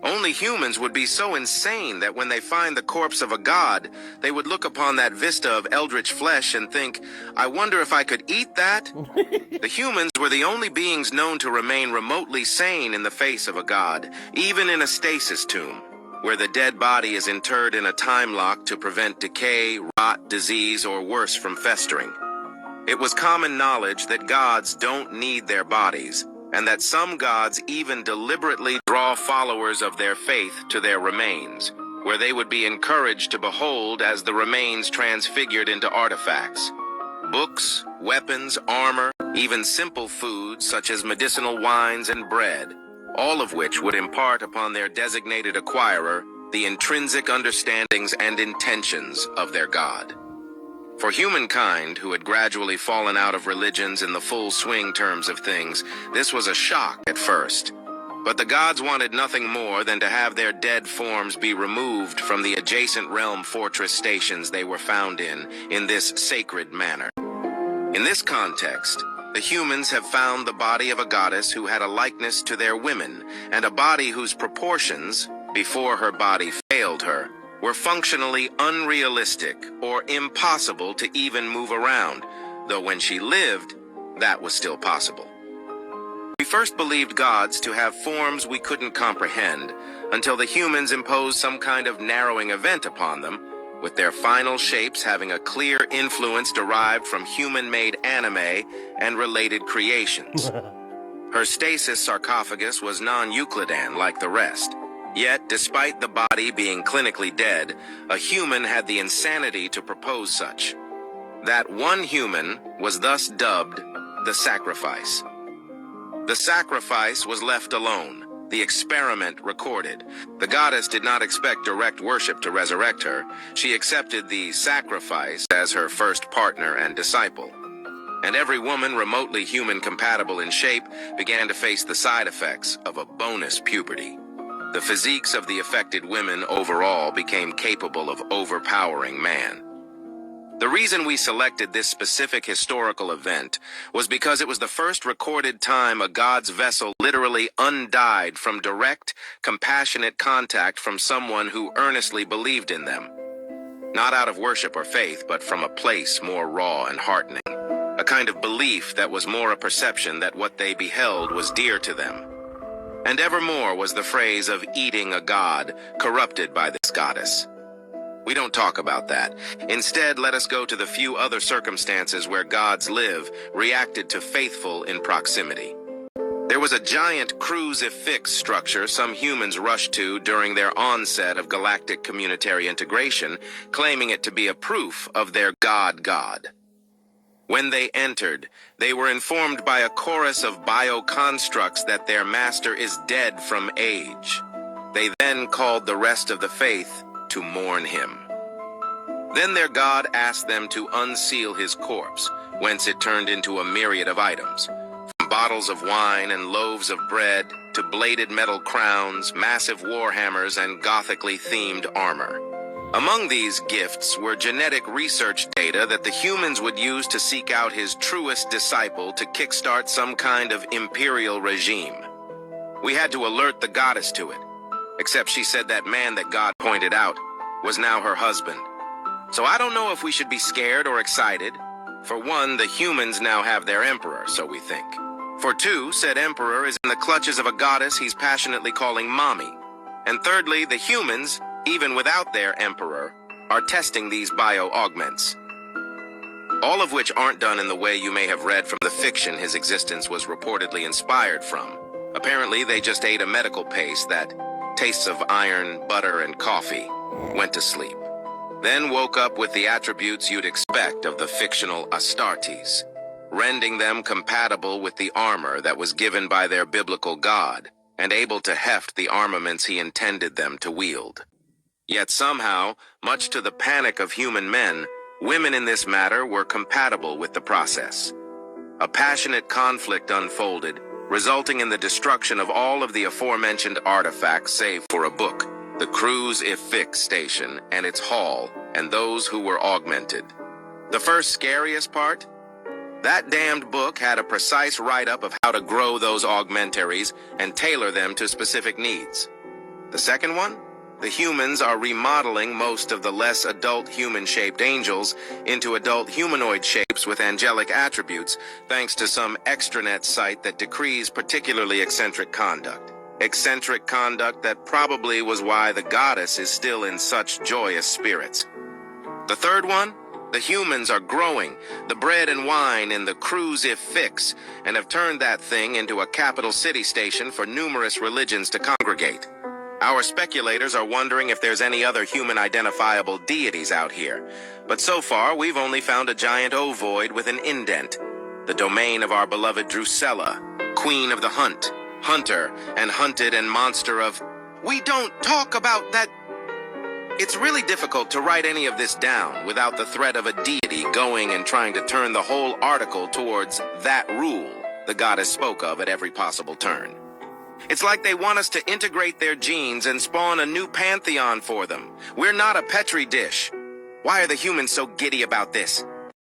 Only humans would be so insane that when they find the corpse of a god, they would look upon that vista of eldritch flesh and think, I wonder if I could eat that? The humans were the only beings known to remain remotely sane in the face of a god, even in a stasis tomb, where the dead body is interred in a time lock to prevent decay, rot, disease, or worse from festering. It was common knowledge that gods don't need their bodies, and that some gods even deliberately draw followers of their faith to their remains, where they would be encouraged to behold as the remains transfigured into artifacts. Books, weapons, armor, even simple foods such as medicinal wines and bread, all of which would impart upon their designated acquirer the intrinsic understandings and intentions of their god. For humankind, who had gradually fallen out of religions in the full swing terms of things, this was a shock at first. But the gods wanted nothing more than to have their dead forms be removed from the adjacent realm fortress stations they were found in this sacred manner. In this context, the humans have found the body of a goddess who had a likeness to their women, and a body whose proportions, before her body failed her, were functionally unrealistic or impossible to even move around, though when she lived, that was still possible. We first believed gods to have forms we couldn't comprehend until the humans imposed some kind of narrowing event upon them, with their final shapes having a clear influence derived from human-made anime and related creations. Her stasis sarcophagus was non-Euclidean like the rest. Yet, despite the body being clinically dead, a human had the insanity to propose such. That one human was thus dubbed the sacrifice. The sacrifice was left alone, the experiment recorded. The goddess did not expect direct worship to resurrect her. She accepted the sacrifice as her first partner and disciple. And every woman remotely human-compatible in shape began to face the side effects of a bonus puberty. The physiques of the affected women overall became capable of overpowering man. The reason we selected this specific historical event was because it was the first recorded time a god's vessel literally undied from direct, compassionate contact from someone who earnestly believed in them. Not out of worship or faith, but from a place more raw and heartening. A kind of belief that was more a perception that what they beheld was dear to them. And evermore was the phrase of eating a god, corrupted by this goddess. We don't talk about that. Instead, let us go to the few other circumstances where gods live, reacted to faithful in proximity. There was a giant crucifix structure some humans rushed to during their onset of galactic communitary integration, claiming it to be a proof of their god. When they entered, they were informed by a chorus of bioconstructs that their master is dead from age. They then called the rest of the faith to mourn him. Then their god asked them to unseal his corpse, whence it turned into a myriad of items, from bottles of wine and loaves of bread to bladed metal crowns, massive warhammers, and gothically themed armor. Among these gifts were genetic research data that the humans would use to seek out his truest disciple to kickstart some kind of imperial regime. We had to alert the goddess to it, except she said that man that God pointed out was now her husband. So I don't know if we should be scared or excited. For one, the humans now have their emperor, so we think. For two, said emperor is in the clutches of a goddess he's passionately calling mommy. And thirdly, the humans, even without their emperor, are testing these bio-augments. All of which aren't done in the way you may have read from the fiction his existence was reportedly inspired from. Apparently, they just ate a medical paste that tastes of iron, butter, and coffee, went to sleep. Then woke up with the attributes you'd expect of the fictional Astartes, rendering them compatible with the armor that was given by their biblical god, and able to heft the armaments he intended them to wield. Yet somehow, much to the panic of human men, women in this matter were compatible with the process. A passionate conflict unfolded, resulting in the destruction of all of the aforementioned artifacts save for a book, the crucifix station and its hall, and those who were augmented. The first scariest part? That damned book had a precise write-up of how to grow those augmentaries and tailor them to specific needs. The second one? The humans are remodeling most of the less adult human-shaped angels into adult humanoid shapes with angelic attributes, thanks to some extranet site that decrees particularly eccentric conduct. Eccentric conduct that probably was why the goddess is still in such joyous spirits. The third one? The humans are growing, the bread and wine in the cruise-if fix, and have turned that thing into a capital city station for numerous religions to congregate. Our speculators are wondering if there's any other human-identifiable deities out here, but so far we've only found a giant ovoid with an indent, the domain of our beloved Drusilla, queen of the hunt, hunter and hunted and monster of... We don't talk about that... It's really difficult to write any of this down without the threat of a deity going and trying to turn the whole article towards that rule the goddess spoke of at every possible turn. It's like they want us to integrate their genes and spawn a new pantheon for them. We're not a petri dish. Why are the humans so giddy about this?